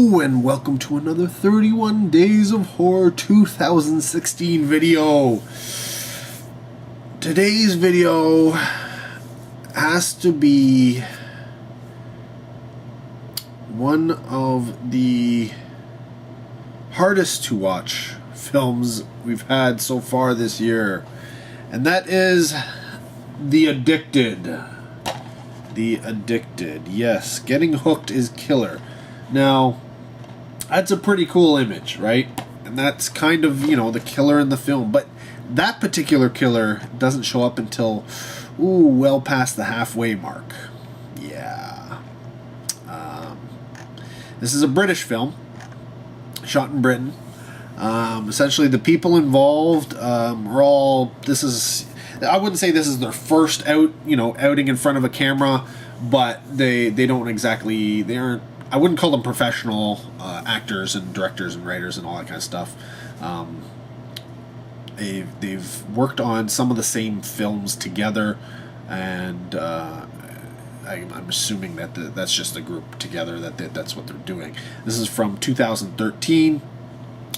Hello and welcome to another 31 Days of Horror 2016 video. Today's video has to be one of the hardest to watch films we've had so far this year, and that is The Addicted. The Addicted. Yes, getting hooked is killer. Now, that's a pretty cool image, right? And that's kind of, the killer in the film. But that particular killer doesn't show up until, well past the halfway mark. Yeah. This is a British film, shot in Britain. Essentially, the people involved are all, I wouldn't say this is their first outing in front of a camera, but they don't exactly, they aren't, I wouldn't call them professional actors and directors and writers and all that kind of stuff. They've worked on some of the same films together, and I'm assuming that that's just a group together, that's what they're doing. This is from 2013.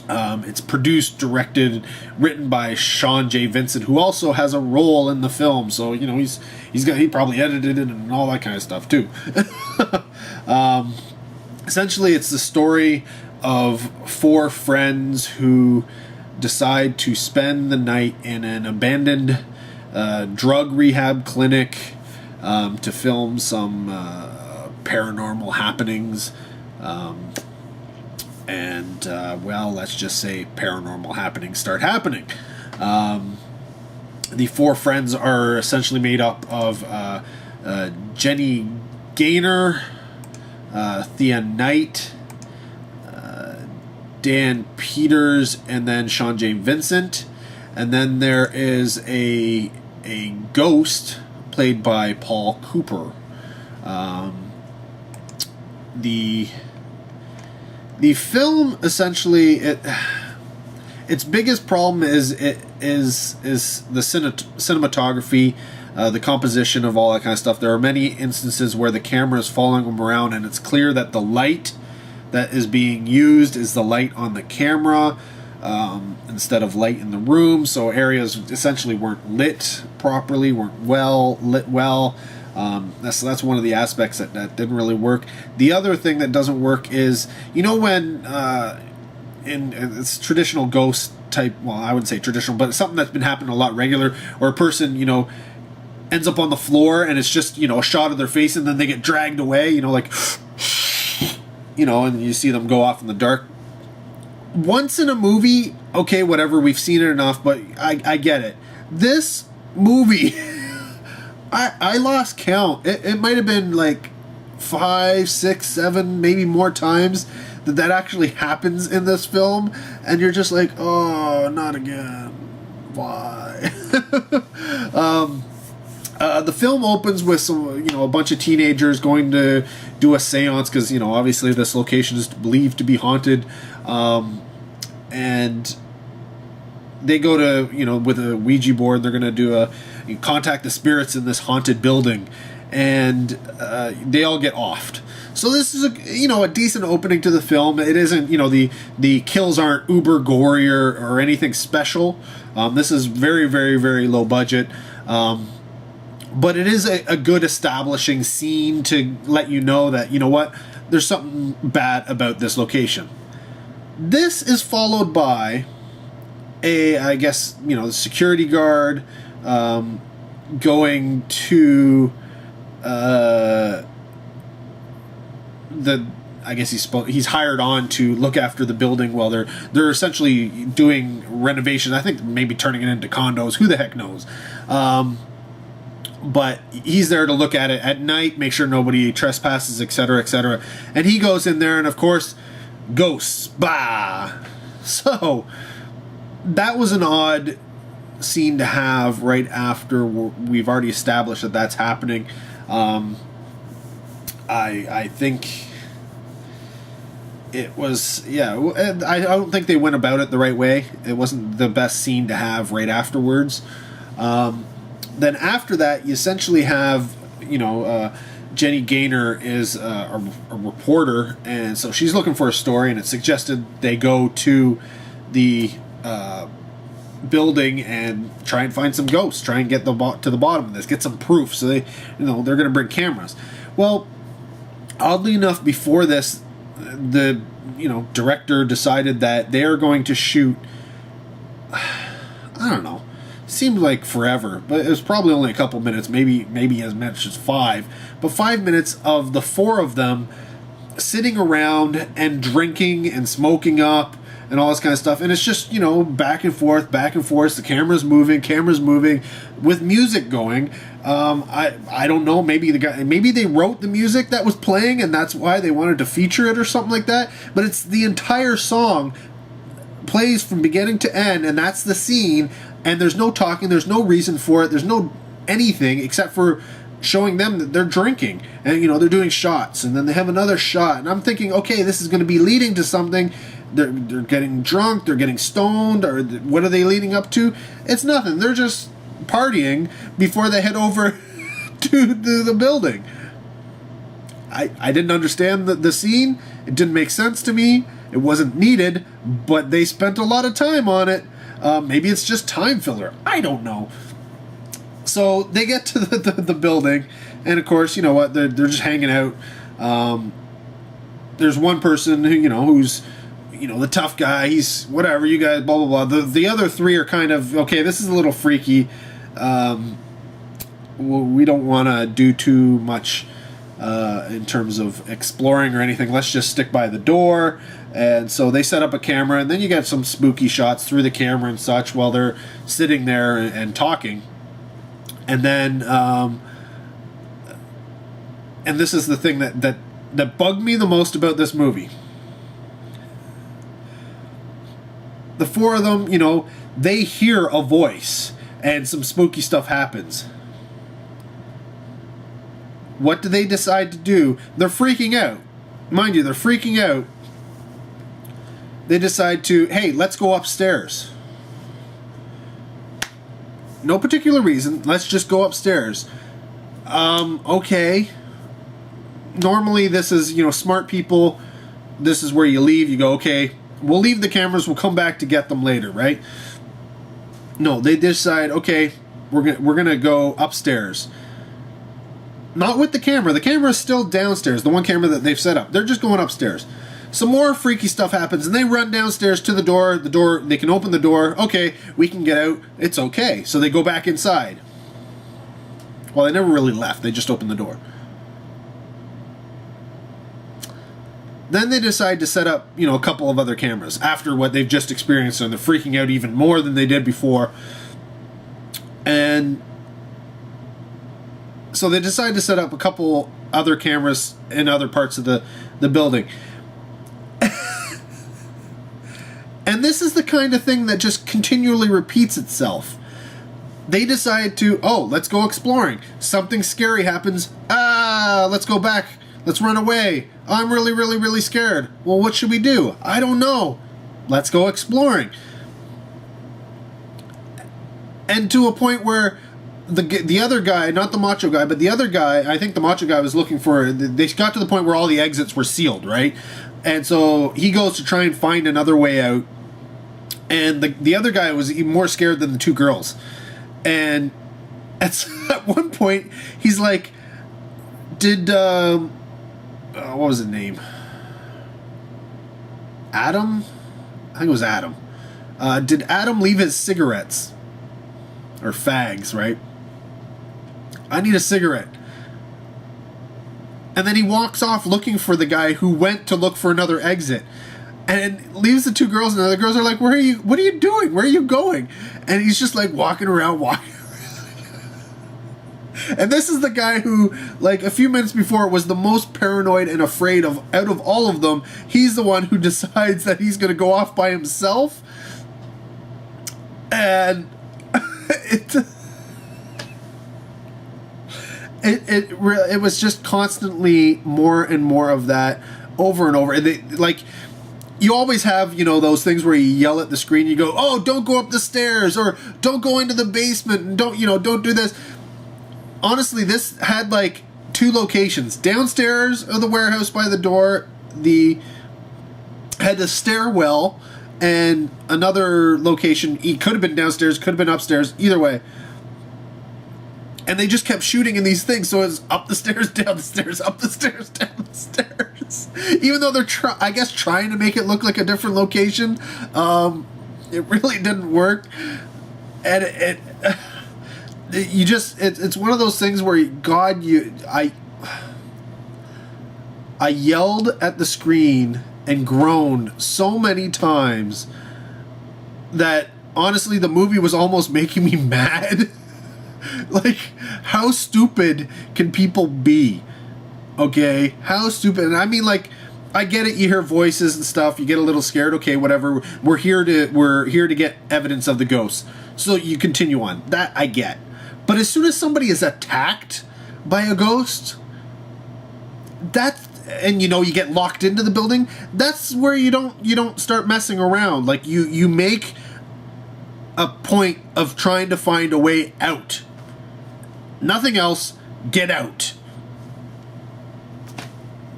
It's produced, directed, written by Sean J. Vincent, who also has a role in the film. So he probably edited it and all that kind of stuff too. Essentially, it's the story of four friends who decide to spend the night in an abandoned drug rehab clinic to film some paranormal happenings. Let's just say paranormal happenings start happening. The four friends are essentially made up of Jenny Gaynor, Thea Knight, Dan Peters, and then Sean J. Vincent. And then there is a ghost played by Paul Cooper. The film essentially, its biggest problem is the cinematography, the composition of all that kind of stuff. There are many instances where the camera is following them around, and it's clear that the light that is being used is the light on the camera instead of light in the room. So areas essentially weren't lit properly, weren't lit well. That's one of the aspects that didn't really work. The other thing that doesn't work is, when in it's traditional ghost type, well, I wouldn't say traditional, but it's something that's been happening a lot regular, or a person, ends up on the floor and it's just, a shot of their face and then they get dragged away, and you see them go off in the dark. Once in a movie, okay, whatever, we've seen it enough, but I get it. This movie... I lost count. It might have been like 5, 6, 7, maybe more times that actually happens in this film, and you're just like, oh, not again. Why? The film opens with some, a bunch of teenagers going to do a seance because, obviously this location is believed to be haunted, and they go to, with a Ouija board, they're going to contact the spirits in this haunted building, and they all get offed. So this is a decent opening to the film. It isn't, the kills aren't uber gory or anything special. This is very, very, very low budget. But it is a good establishing scene to let you know that, there's something bad about this location. This is followed by the security guard going to he's hired on to look after the building while they're essentially doing renovation. I think maybe turning it into condos. Who the heck knows? But he's there to look at it at night, make sure nobody trespasses, etc., etc. And he goes in there, and of course, ghosts. Bah! So that was an odd scene to have right after we've already established that that's happening. I think it was, I don't think they went about it the right way. It wasn't the best scene to have right afterwards. Then after that, you essentially have, Jenny Gaynor is a reporter, and so she's looking for a story, and it suggested they go to the building and try and find some ghosts, try and get to the bottom of this, get some proof. So they're going to bring cameras. Well, oddly enough, before this, the director decided that they are going to shoot. I don't know. Seemed like forever, but it was probably only a couple minutes, maybe as much as 5. But 5 minutes of the 4 of them sitting around and drinking and smoking up and all this kind of stuff. And it's just, back and forth. The camera's moving with music going. I don't know. Maybe they wrote the music that was playing and that's why they wanted to feature it or something like that. But it's the entire song plays from beginning to end, and that's the scene. And there's no talking. There's no reason for it. There's no anything except for showing them that they're drinking. And, they're doing shots. And then they have another shot. And I'm thinking, okay, this is going to be leading to something. They're getting drunk. They're getting stoned. Or what are they leading up to? It's nothing. They're just partying before they head over to the building. I didn't understand the scene. It didn't make sense to me. It wasn't needed. But they spent a lot of time on it. Maybe it's just time filler. I don't know. So they get to the building, and of course, you know what? They're just hanging out. There's one person who's the tough guy. He's whatever. You guys, blah blah blah. The other 3 are kind of okay. This is a little freaky. We don't want to do too much in terms of exploring or anything. Let's just stick by the door. And so they set up a camera, and then you get some spooky shots through the camera and such while they're sitting there and talking. And then, and this is the thing that bugged me the most about this movie. The 4 of them, they hear a voice, and some spooky stuff happens. What do they decide to do? They're freaking out. Mind you, they're freaking out. They decide to, hey, let's go upstairs. No particular reason. Let's just go upstairs. Okay. Normally this is, smart people. This is where you leave. You go, okay, we'll leave the cameras. We'll come back to get them later, right? No, they decide, okay, we're gonna go upstairs. Not with the camera. The camera is still downstairs. The one camera that they've set up. They're just going upstairs. Some more freaky stuff happens, and they run downstairs to the door. They can open the door. Okay, we can get out. It's okay. So they go back inside. Well, they never really left. They just opened the door. Then they decide to set up, a couple of other cameras after what they've just experienced, and they're freaking out even more than they did before. And so they decide to set up a couple other cameras in other parts of the building. And this is the kind of thing that just continually repeats itself. They decide to, let's go exploring. Something scary happens. Let's go back. Let's run away. I'm really, really, really scared. Well, what should we do? I don't know. Let's go exploring. And to a point where the other guy, not the macho guy, but the other guy, I think the macho guy was looking for, they got to the point where all the exits were sealed, right? And so he goes to try and find another way out. And the other guy was even more scared than the 2 girls. And at one point, he's like, what was his name? Adam? I think it was Adam. Did Adam leave his cigarettes? Or fags, right? I need a cigarette. And then he walks off looking for the guy who went to look for another exit. And leaves the 2 girls, and the other girls are like, what are you doing? Where are you going? And he's just like walking around. And this is the guy who, like, a few minutes before was the most paranoid and afraid out of all of them. He's the one who decides that he's going to go off by himself. And it was just constantly more and more of that over and over. And you always have, those things where you yell at the screen, you go, oh, don't go up the stairs, or don't go into the basement, and don't do this. Honestly, this had two locations. Downstairs of the warehouse by the door, had the stairwell, and another location, it could have been downstairs, could have been upstairs, either way. And they just kept shooting in these things, so it's up the stairs, down the stairs, up the stairs, down the stairs. Even though they're, trying to make it look like a different location, it really didn't work. And it's one of those things where, God, I yelled at the screen and groaned so many times that, honestly, the movie was almost making me mad. Like, how stupid can people be? Okay? How stupid? And I mean, like, I get it, you hear voices and stuff, you get a little scared, okay, whatever. We're here to get evidence of the ghosts. So you continue on. That I get. But as soon as somebody is attacked by a ghost, and you get locked into the building, that's where you don't start messing around. Like, you make a point of trying to find a way out. Nothing else. Get out.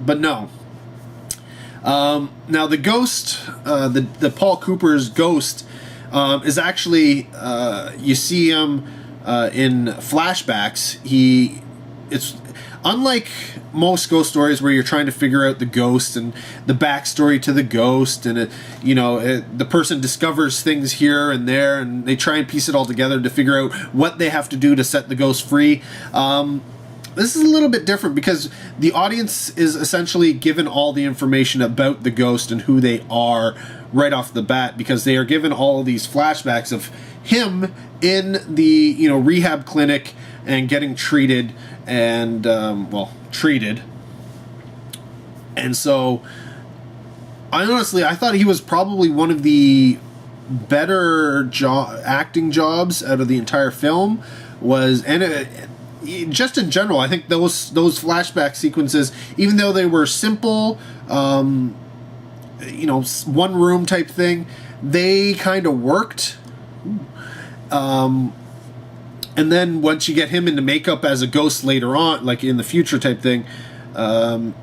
But no. Now the ghost, the Paul Cooper's ghost, is actually, you see him in flashbacks. It's unlike most ghost stories where you're trying to figure out the ghost and the backstory to the ghost, and the person discovers things here and there, and they try and piece it all together to figure out what they have to do to set the ghost free. This is a little bit different because the audience is essentially given all the information about the ghost and who they are right off the bat, because they are given all of these flashbacks of him in the rehab clinic and getting treated and treated. And so I thought he was probably one of the better acting jobs out of the entire film. Just in general, I think those flashback sequences, even though they were simple, one room type thing, they kind of worked. And then once you get him into makeup as a ghost later on, like in the future type thing,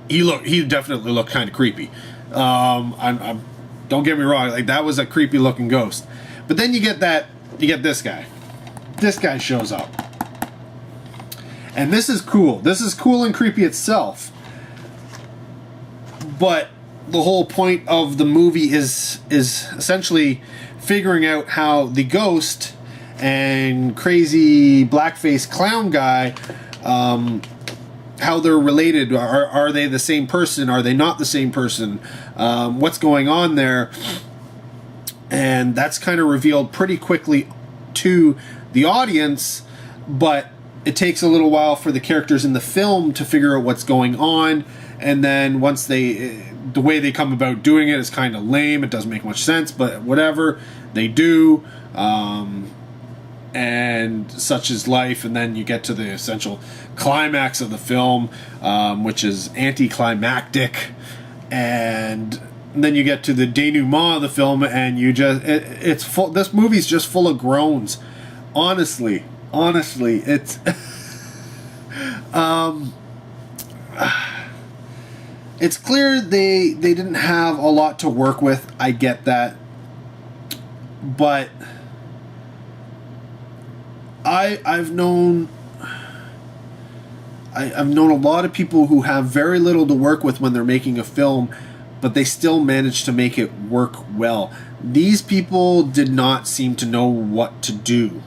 he definitely looked kind of creepy. Don't get me wrong, like that was a creepy looking ghost. But then you get this guy. This guy shows up. And this is cool. This is cool and creepy itself. But the whole point of the movie is essentially figuring out how the ghost and crazy blackface clown guy, how they're related. Are they the same person? Are they not the same person? What's going on there? And that's kind of revealed pretty quickly to the audience, but it takes a little while for the characters in the film to figure out what's going on. And then once the way they come about doing it is kind of lame. It doesn't make much sense, but whatever, they do. And such is life. And then you get to the essential climax of the film, which is anticlimactic. And then you get to the denouement of the film, and it's full. This movie's just full of groans. Honestly, it's it's clear they didn't have a lot to work with. I get that, but I've known a lot of people who have very little to work with when they're making a film, but they still manage to make it work well. These people did not seem to know what to do.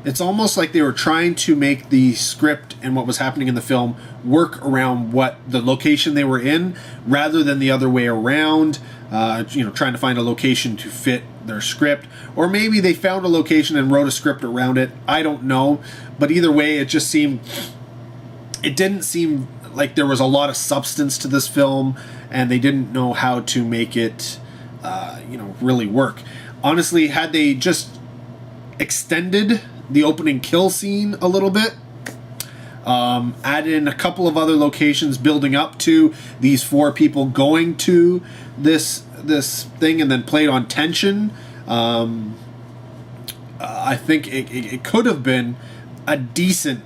It's almost like they were trying to make the script and what was happening in the film work around what the location they were in, rather than the other way around. Trying to find a location to fit their script, or maybe they found a location and wrote a script around it. I don't know, but either way, it didn't seem like there was a lot of substance to this film, and they didn't know how to make it, really work. Honestly, had they just extended the opening kill scene a little bit, added in a couple of other locations building up to these four people going to this thing, and then played on tension, I think it could have been a decent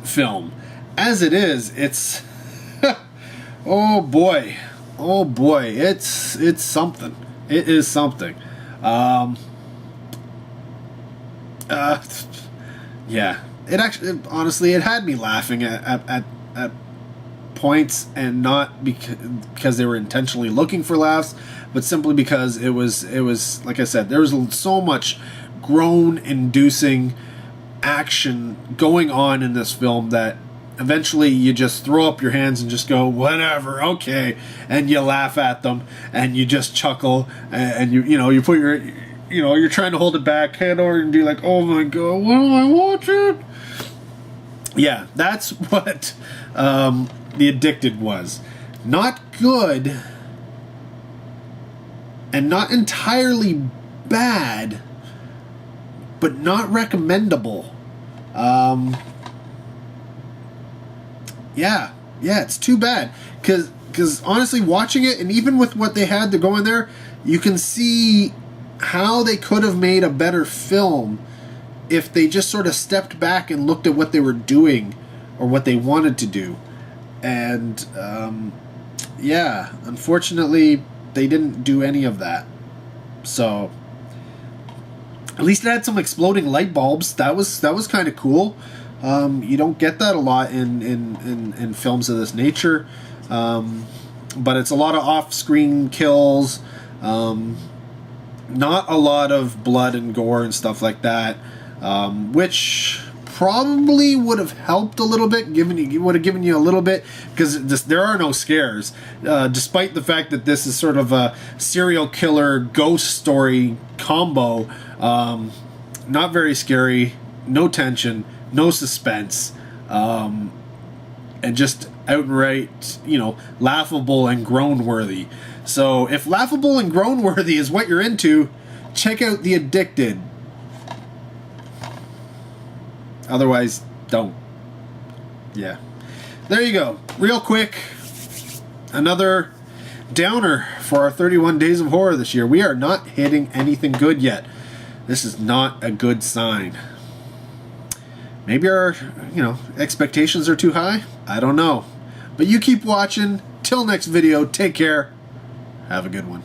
film. As it is, it's oh boy, it's something. It is something. Yeah, it actually, honestly, it had me laughing at points, and not because they were intentionally looking for laughs, but simply because it was like I said, there was so much groan-inducing action going on in this film that eventually you just throw up your hands and just go, whatever, okay, and you laugh at them and you just chuckle, and you put your, you're trying to hold it back, head over and be like, oh my god, what am I watching? Yeah, that's what The Addicted was. Not good, and not entirely bad, but not recommendable. Yeah, it's too bad, because honestly, watching it, and even with what they had to go in there, you can see how they could have made a better film if they just sort of stepped back and looked at what they were doing or what they wanted to do. And yeah, unfortunately, they didn't do any of that. So at least it had some exploding light bulbs. That was kind of cool. You don't get that a lot in films of this nature. But it's a lot of off-screen kills. Not a lot of blood and gore and stuff like that, which probably would have helped a little bit, would have given you a little bit, because there are no scares, despite the fact that this is sort of a serial killer ghost story combo. Not very scary, no tension, no suspense, and just outright, laughable and groan-worthy. So if laughable and groan-worthy is what you're into, check out The Addicted. Otherwise, don't. Yeah. There you go. Real quick, another downer for our 31 Days of Horror this year. We are not hitting anything good yet. This is not a good sign. Maybe our, expectations are too high? I don't know. But you keep watching. Till next video, take care. Have a good one.